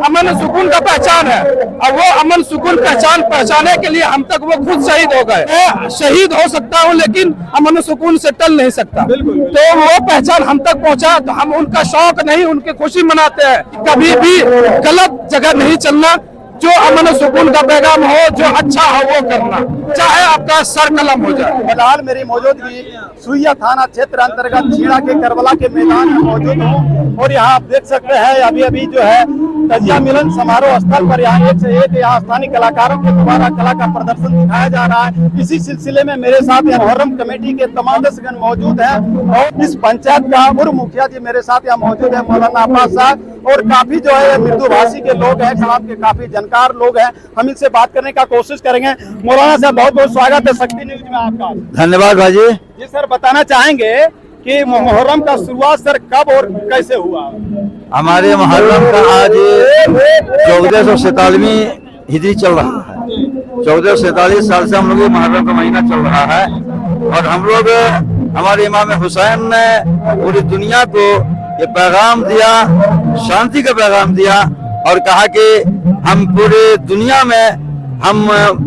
अमन सुकून का पहचान है, और वो अमन सुकून पहचाने के लिए हम तक वो खुद शहीद हो गए। मैं शहीद हो सकता हूँ लेकिन अमन सुकून से टल नहीं सकता। तो वो पहचान हम तक पहुँचा तो हम उनका शौक नहीं, उनकी खुशी मनाते हैं। कभी भी गलत जगह नहीं चलना, जो अमन सुकून का पैगाम हो, जो अच्छा हो वो करना, चाहे आपका सर कलम हो जाए। फिलहाल मेरी मौजूदगी सुइया थाना क्षेत्र अंतर्गत छीड़ा के करबला के मैदान में मौजूद हूँ, और यहाँ आप देख सकते हैं अभी अभी जो है तजिया मिलन समारोह स्थल पर यहाँ एक से एक यहाँ स्थानीय कलाकारों के द्वारा कला का प्रदर्शन दिखाया जा रहा है। इसी सिलसिले में मेरे साथ यहाँ मुहर्रम कमेटी के तमाम सदस्यगण मौजूद हैं, और इस पंचायत का पूर्व मुखिया जी मेरे साथ यहाँ मौजूद है, मौलाना अब्बास साहब, और काफी जो है मृदु भाषी के लोग हैं, समाज के काफी जानकार लोग हैं। हम इनसे बात करने का कोशिश करेंगे। मौलाना साहब बहुत बहुत स्वागत है शक्ति न्यूज में आपका। धन्यवाद भाई जी सर, बताना चाहेंगे कि मुहर्रम का शुरुआत सर कब और कैसे हुआ? हमारे मुहर्रम का आज 1447वीं हिजरी चल रहा है। 1447 साल से हम लोग मुहर्रम का महीना चल रहा है, और हम लोग हमारे इमाम हुसैन ने पूरी दुनिया को ये पैगाम दिया, शांति का पैगाम दिया, और कहा कि हम पूरे दुनिया में हम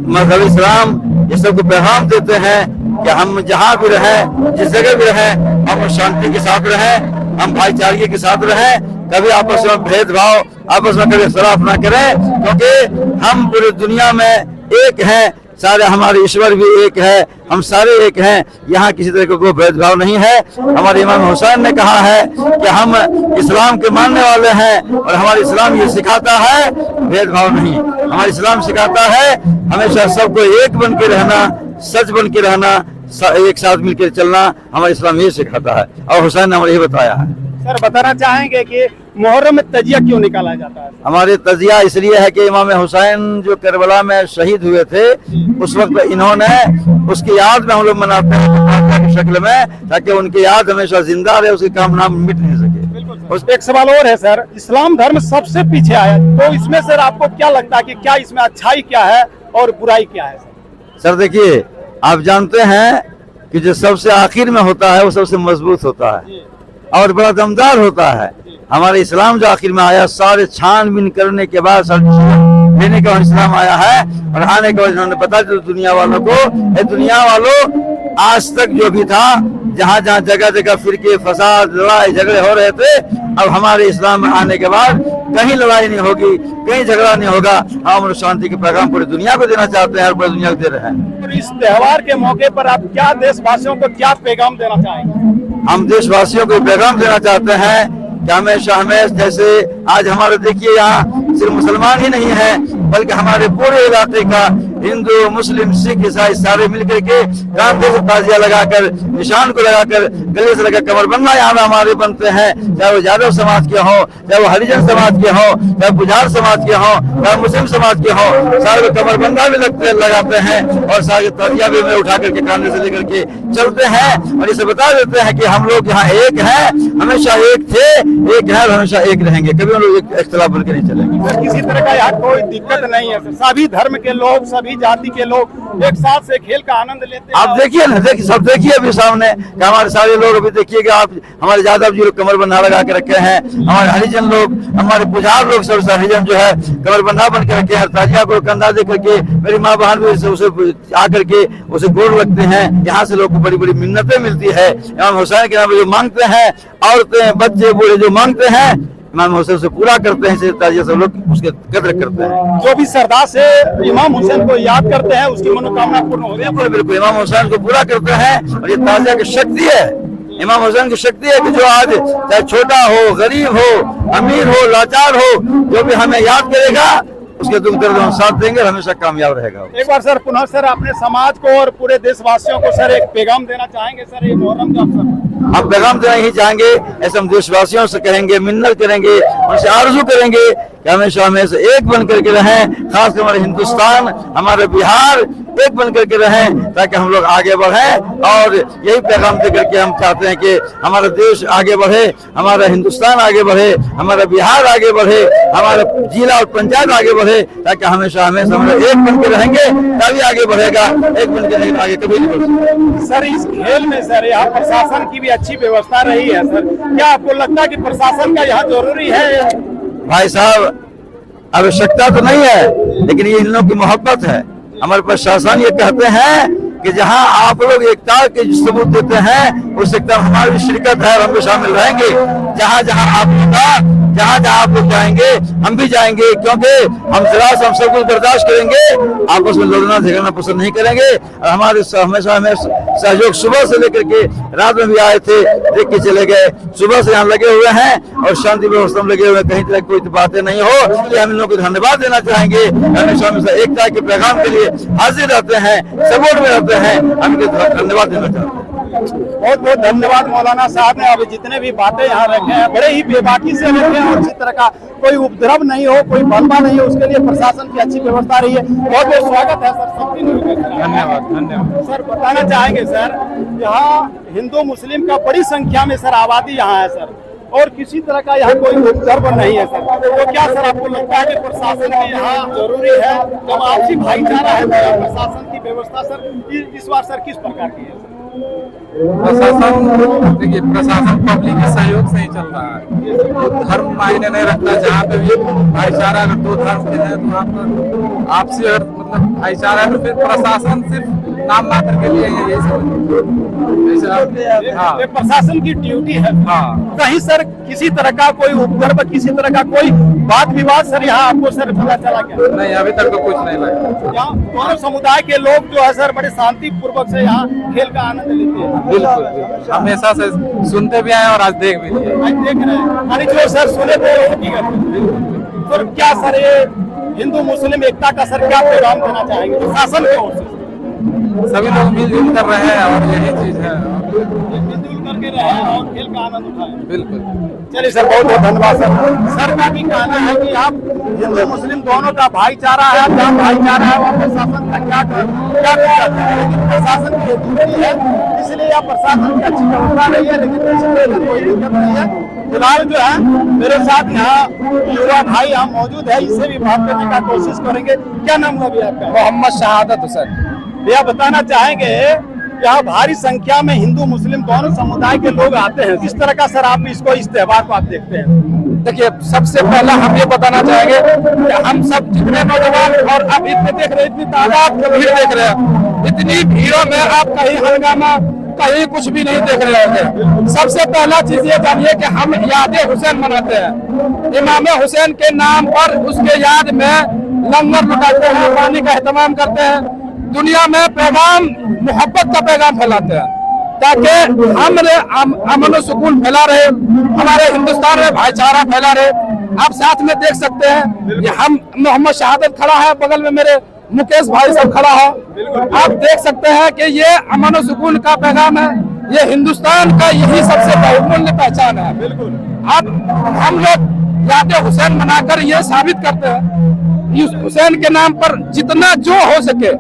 मजहब इस्लाम ये सब को पैगाम देते हैं कि हम जहाँ भी रहें, जिस जगह भी रहें, हम शांति के साथ रहें, हम भाईचारे के साथ रहें, कभी आपस में भेदभाव, आपस में कभी इख्तिलाफ ना करें, क्योंकि हम पूरी दुनिया में एक हैं, सारे हमारे ईश्वर भी एक है, हम सारे एक हैं, यहाँ किसी तरह का कोई भेदभाव नहीं है। हमारे इमाम हुसैन ने कहा है कि हम इस्लाम के मानने वाले हैं, और हमारा इस्लाम ये सिखाता है भेदभाव नहीं, हमारा इस्लाम सिखाता है हमेशा सबको एक बन के रहना, सच बन के रहना, एक साथ मिलकर चलना, हमारा इस्लाम ये सिखाता है, और हुसैन ने हमें ये बताया है। सर बताना चाहेंगे कि मुहर्रम में तजिया क्यों निकाला जाता है? हमारे तजिया इसलिए है कि इमाम हुसैन जो करबला में शहीद हुए थे, उस वक्त इन्होंने उसकी याद में हम लोग मनाते हैं की शक्ल में, ताकि उनकी याद हमेशा जिंदा रहे, उसकी कामना मिट नहीं सके। उस एक सवाल और है सर, इस्लाम धर्म सबसे पीछे आया, तो इसमें सर आपको क्या लगता है कि क्या इसमें अच्छाई क्या है और बुराई क्या है? सर देखिए, आप जानते हैं कि जो सबसे आखिर में होता है वो सबसे मजबूत होता है और बड़ा दमदार होता है। हमारे इस्लाम जो आखिर में आया, सारे छानबीन करने के बाद लेने के बाद इस्लाम आया है, और आने के बाद इन्होंने बता दिया दुनिया वालों को, दुनिया वालों आज तक जो भी था, जहाँ जहाँ जगह जगह फिरके फसाद लड़ाई झगड़े हो रहे थे, अब हमारे इस्लाम में आने के बाद कहीं लड़ाई नहीं होगी, कहीं झगड़ा नहीं होगा। हम शांति के पैगाम पूरी दुनिया को देना चाहते हैं और पूरी दुनिया को दे रहे हैं। इस त्योहार के मौके पर आप क्या देशवासियों को क्या पैगाम देना चाहेंगे? हम देशवासियों को पैगाम देना चाहते हैं कि हमेशा हमें, जैसे आज हमारे देखिए यहाँ सिर्फ मुसलमान ही नहीं है, बल्कि हमारे पूरे इलाके का हिंदू मुस्लिम सिख ईसाई सारे मिलकर के कांधे से ताजिया लगाकर, निशान को लगाकर, गले से लगा कमरबंदा यहाँ में हमारे बनते हैं, चाहे वो यादव समाज के हों, चाहे वो हरिजन समाज के हों, चाहे पुजार समाज के हों, चाहे मुस्लिम समाज के हों, सारे कमरबंदा भी लगाते हैं, और सारे ताजिया भी में उठा करके कांधे से लेकर के चलते हैं, और इसे बता देते हैं कि हम लोग यहाँ एक हैं, हमेशा एक थे, एक है, हमेशा एक रहेंगे, कभी हम लोग इख्तिलाफ बनकर नहीं चलेंगे। किसी तरह का यहाँ कोई दिक्कत नहीं है, सभी धर्म के लोग, सभी जाति के लोग एक साथ से खेल का आनंद लेते हैं। आप देखिए ना, देखिए सब देखिए अभी सामने हमारे सारे लोग, अभी देखिएगा आप, हमारे यादव जी लोग कमरबंधा लगा के रखे हैं, हमारे हरिजन लोग, हमारे पुजार लोग, सब हरिजन जो है कमरबंधा बन के रखे हैं, ताजिया को कंधा दे करके, मेरी माँ बहन भी उसे आकर के उसे गोर लगते हैं। यहाँ से लोग को बड़ी बड़ी मिन्नतें मिलती है, इमाम हुसैन के नाम जो मांगते हैं, औरतें बच्चे बूढ़े जो मांगते हैं, इमाम हुसैन से पूरा करते हैं, ताजिया सब लोग उसके कदर करते हैं। जो भी श्रद्धा से इमाम हुसैन को याद करते हैं, उसकी मनोकामना पूर्ण हो गई। बिल्कुल बिल्कुल, इमाम हुसैन को पूरा करते हैं, और ये ताजिया की शक्ति है, इमाम हुसैन की शक्ति है कि जो आज चाहे छोटा हो, गरीब हो, अमीर हो, लाचार हो, जो भी हमें याद करेगा उसके दुख दर्द हम साथ देंगे, हमेशा कामयाब रहेगा। एक बार सर पुनः सर अपने समाज को और पूरे देशवासियों को सर एक पैगाम देना चाहेंगे सर, ये मुहर्रम का अवसर? हम पैगाम देना ही चाहेंगे, ऐसे हम देशवासियों से कहेंगे, मिन्नत करेंगे, उनसे आरज़ू करेंगे कि हमेशा हमेशा एक बन करके रहें, खासकर हमारे हिंदुस्तान, हमारे बिहार एक बन करके रहें, ताकि हम लोग आगे बढ़ें। और यही पैगाम दे करके हम चाहते हैं कि हमारा देश आगे बढ़े, हमारा हिंदुस्तान आगे बढ़े, हमारा बिहार आगे बढ़े, हमारा जिला और पंचायत आगे बढ़े, ताकि हमेशा हमेशा हम लोग एक बन के रहेंगे, तभी आगे बढ़ेगा। एक बन के रहेंगे आगे कभी नहीं बढ़ सकते। सर इस खेल में सर यहाँ प्रशासन की भी अच्छी व्यवस्था रही है सर, क्या आपको लगता है कि प्रशासन का यहाँ जरूरी है? भाई साहब, आवश्यकता तो नहीं है, लेकिन ये इन लोगों की मोहब्बत है। हमारे प्रशासन ये कहते हैं कि जहां आप लोग एकता के सबूत देते हैं, उस एकता में हमारी शिरकत है और हम भी शामिल रहेंगे। जहां जहां आप आप लोग जाएंगे, हम भी जाएंगे, क्योंकि हम हम सब कुछ बर्दाश्त करेंगे, आपस में लड़ना झगड़ना पसंद नहीं करेंगे। और हमारे हमेशा हमें सहयोग सुबह से लेकर के रात में भी आए थे, देख के चले गए। सुबह से यहाँ लगे हुए हैं और शांति व्यवस्था में लगे हुए, कहीं तरह कोई बातें नहीं हो। इसलिए हम इन लोगों को धन्यवाद देना चाहेंगे। हमेशा हमेशा एकता के पैगाम के लिए हाजिर रहते हैं, सपोर्ट में रहते हैं, हम इनके धन्यवाद देना चाहते हैं। बहुत बहुत धन्यवाद मौलाना साहब ने। अभी जितने भी बातें यहाँ रखे हैं बड़े ही बेबाकी से रखे हैं और किसी तरह का कोई उपद्रव नहीं हो, कोई बलवा नहीं हो, उसके लिए प्रशासन की अच्छी व्यवस्था रही है। बहुत बहुत स्वागत है सर, सबकी धन्यवाद। सर बताना चाहेंगे सर, यहाँ हिंदू मुस्लिम का बड़ी संख्या में सर आबादी यहाँ है सर, और किसी तरह का यहाँ कोई उपद्रव नहीं है सर। तो क्या सर आपको लगता है कि प्रशासन की यहाँ जरूरी है, जब आपसी भाईचारा है तो प्रशासन की व्यवस्था सर इस बार सर किस प्रकार की है? प्रशासन, देखिए प्रशासन पब्लिक के सहयोग से ही चल रहा है। धर्म मायने नहीं रखता, जहाँ पे भी भाईचारा, अगर दो धर्म के हैं तो वहाँ पर आपसी अगर मतलब भाईचारा है, तो फिर प्रशासन सिर्फ नाम मात्र के लिए यही ये प्रशासन की ड्यूटी है। हाँ, कहीं सर किसी तरह का कोई उपद्रव, किसी तरह का कोई वाद विवाद सर यहाँ आपको सर पता चला क्या? नहीं, अभी तक तो कुछ नहीं लगा। यहाँ दोनों समुदाय के लोग जो है सर बड़े शांति पूर्वक से यहाँ खेल का आनंद लेते हैं। बिल्कुल, हमेशा से सुनते भी आए और आज देख भी लिए। आज देख रहे हैं, अरे जो सर सुने थे सर, क्या सर ये हिंदू मुस्लिम एकता का सर क्या पैगाम देना चाहेंगे प्रशासन की ओर से? सभी लोग मिलजुल कर रहे हैं और यही चीज है, मिलजुल करके रहे और खेल का आनंद उठाए। बिल्कुल। चलिए सर, बहुत बहुत धन्यवाद सर। सर का भी कहना है कि आप हिंदू मुस्लिम दोनों का भाईचारा है, जहाँ भाईचारा है वहाँ प्रशासन का क्या करता है, लेकिन प्रशासन की ड्यूटी है, इसलिए यहाँ प्रशासन की अच्छी व्यवस्था रही है, लेकिन कोई दिक्कत नहीं है। फिलहाल जो है मेरे साथ यहाँ युवा भाई यहाँ मौजूद है, इससे भी बात करने का कोशिश करेंगे। क्या नाम है भैया आपका? मोहम्मद शहादत हुसैन। भैया बताना चाहेंगे, यहाँ भारी संख्या में हिंदू मुस्लिम दोनों समुदाय के लोग आते हैं, किस तरह का सर आप इसको, इस त्योहार को आप देखते हैं? देखिए, सबसे पहला हम ये बताना चाहेंगे कि हम सब जितने नौजवान और अब इतने देख रहे हैं, इतनी तादाद में भीड़ देख रहे हैं, इतनी भीड़ों में आप कहीं हंगामा, कहीं कुछ भी नहीं देख रहे होंगे। सबसे पहला चीज ये जानिए कि हम याद हुसैन मनाते हैं। इमाम हुसैन के नाम पर उसके याद में लंगर लुटाते हैं, पानी का एहतमाम करते हैं, दुनिया में पैगाम मोहब्बत का पैगाम फैलाते हैं, ताकि हम अमन सुकून फैला रहे, हमारे हिंदुस्तान में भाईचारा फैला रहे। आप साथ में देख सकते हैं, ये हम मोहम्मद शहादत खड़ा है, बगल में मेरे मुकेश भाई सब खड़ा है। आप देख सकते हैं कि ये अमन सुकून का पैगाम है, ये हिंदुस्तान का यही सबसे बहुमूल्य पहचान है। अब हम लोग याद हुसैन मनाकर ये साबित करते हैं, हुसैन के नाम पर जितना जो हो सके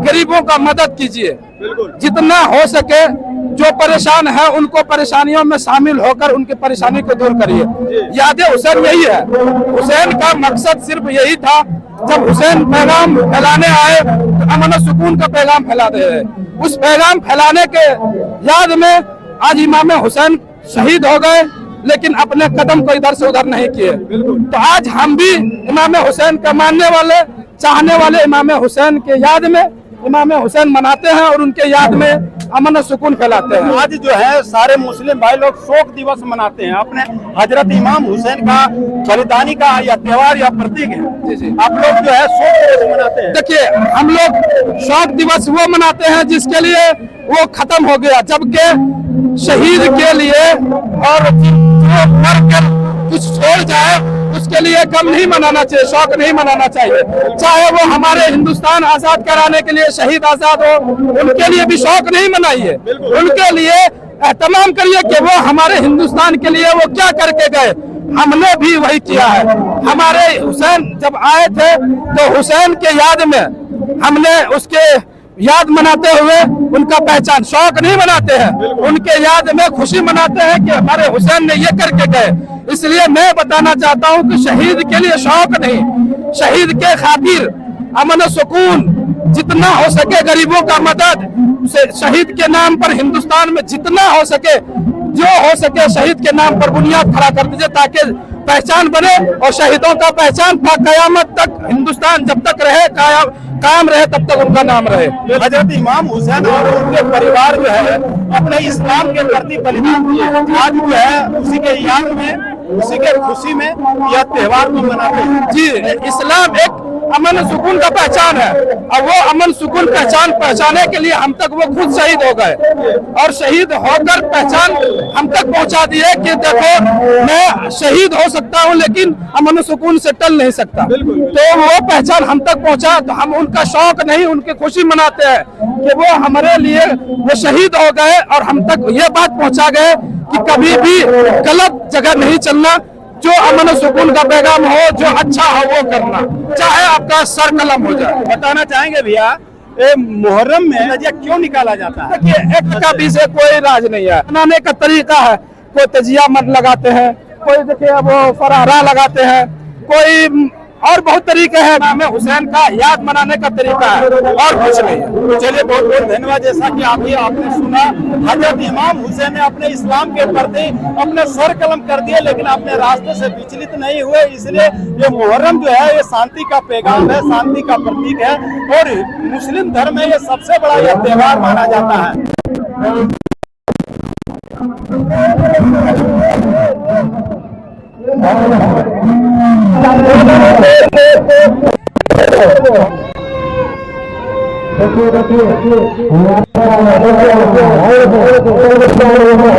गरीबों का मदद कीजिए, जितना हो सके जो परेशान है उनको परेशानियों में शामिल होकर उनकी परेशानी को दूर करिए। याद हुसैन यही है, हुसैन का मकसद सिर्फ यही था। जब हुसैन पैगाम फैलाने आए तो अमन सुकून का पैगाम फैला दे रहे, उस पैगाम फैलाने के याद में आज इमाम हुसैन शहीद हो गए, लेकिन अपने कदम को इधर से उधर नहीं किए। तो आज हम भी इमाम हुसैन का मानने वाले, चाहने वाले इमाम हुसैन के याद में इमाम हुसैन मनाते हैं और उनके याद में अमन सुकून फैलाते हैं। आज जो है सारे मुस्लिम भाई लोग शोक दिवस मनाते हैं, अपने हजरत इमाम हुसैन का बलिदानी का या त्योहार या प्रतीक है। जी। आप लोग जो है शोक दिवस मनाते हैं। देखिए, हम लोग शोक दिवस वो मनाते हैं जिसके लिए वो खत्म हो गया, जबकि शहीद के लिए और जो मर कर कुछ छोड़ जाए उसके लिए गम नहीं मनाना चाहिए, शौक नहीं मनाना चाहिए। चाहे वो हमारे हिंदुस्तान आजाद कराने के लिए शहीद आजाद हो, उनके लिए भी शौक नहीं मनाइए, उनके लिए एहतमाम करिए कि वो हमारे हिंदुस्तान के लिए वो क्या करके गए। हमने भी वही किया है। हमारे हुसैन जब आए थे तो हुसैन के याद में हमने उसके याद मनाते हुए उनका पहचान, शौक नहीं मनाते हैं, उनके याद में खुशी मनाते हैं कि हमारे हुसैन ने ये करके गए। इसलिए मैं बताना चाहता हूं कि शहीद के लिए शौक नहीं, शहीद के खातिर अमन सुकून, जितना हो सके गरीबों का मदद, शहीद के नाम पर हिंदुस्तान में जितना हो सके, जो हो सके शहीद के नाम पर बुनियाद खड़ा कर दीजिए, ताकि पहचान बने और शहीदों का पहचान कयामत तक हिंदुस्तान जब तक रहे कायम रहे तब तक उनका नाम रहे। हजरत इमाम हुसैन और उनके परिवार जो है अपने इस्लाम के प्रति बलिदान दिए, आज जो है उसी के याद में, उसी के खुशी में यह त्योहार को मनाते हैं। जी, इस्लाम एक अमन सुकून का पहचान है और वो अमन सुकून पहचाने के लिए हम तक वो खुद शहीद हो गए और शहीद होकर पहचान हम तक पहुंचा दी है कि देखो मैं शहीद हो सकता हूं लेकिन अमन सुकून से टल नहीं सकता। तो वो पहचान हम तक पहुंचा तो हम उनका शौक नहीं उनकी खुशी मनाते हैं कि वो हमारे लिए वो शहीद हो गए और हम तक ये बात पहुंचा गए कि कभी भी गलत जगह नहीं चलना, जो अमन सुकून का पैगाम हो, जो अच्छा हो वो करना, चाहे आपका सर कलम हो जाए। बताना चाहेंगे भैया मुहर्रम में तजिया क्यों निकाला जाता है? देखिए एक्ट का भी से कोई राज नहीं है, बनाने का तरीका है। कोई तजिया मत लगाते हैं, कोई देखिए वो फरारा लगाते हैं, कोई और बहुत तरीके हैं। इमाम हुसैन का याद मनाने का तरीका है और कुछ नहीं है। चलिए बहुत बहुत धन्यवाद। जैसा कि आपने सुना, हजरत इमाम हुसैन ने अपने इस्लाम के प्रति अपने सर कलम कर दिए लेकिन अपने रास्ते से विचलित नहीं हुए, इसलिए ये मुहर्रम जो है ये शांति का पैगाम है, शांति का प्रतीक है और मुस्लिम धर्म में ये सबसे बड़ा यह त्योहार माना जाता है।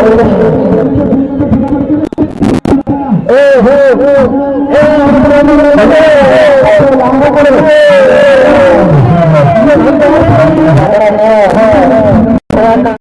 देखिए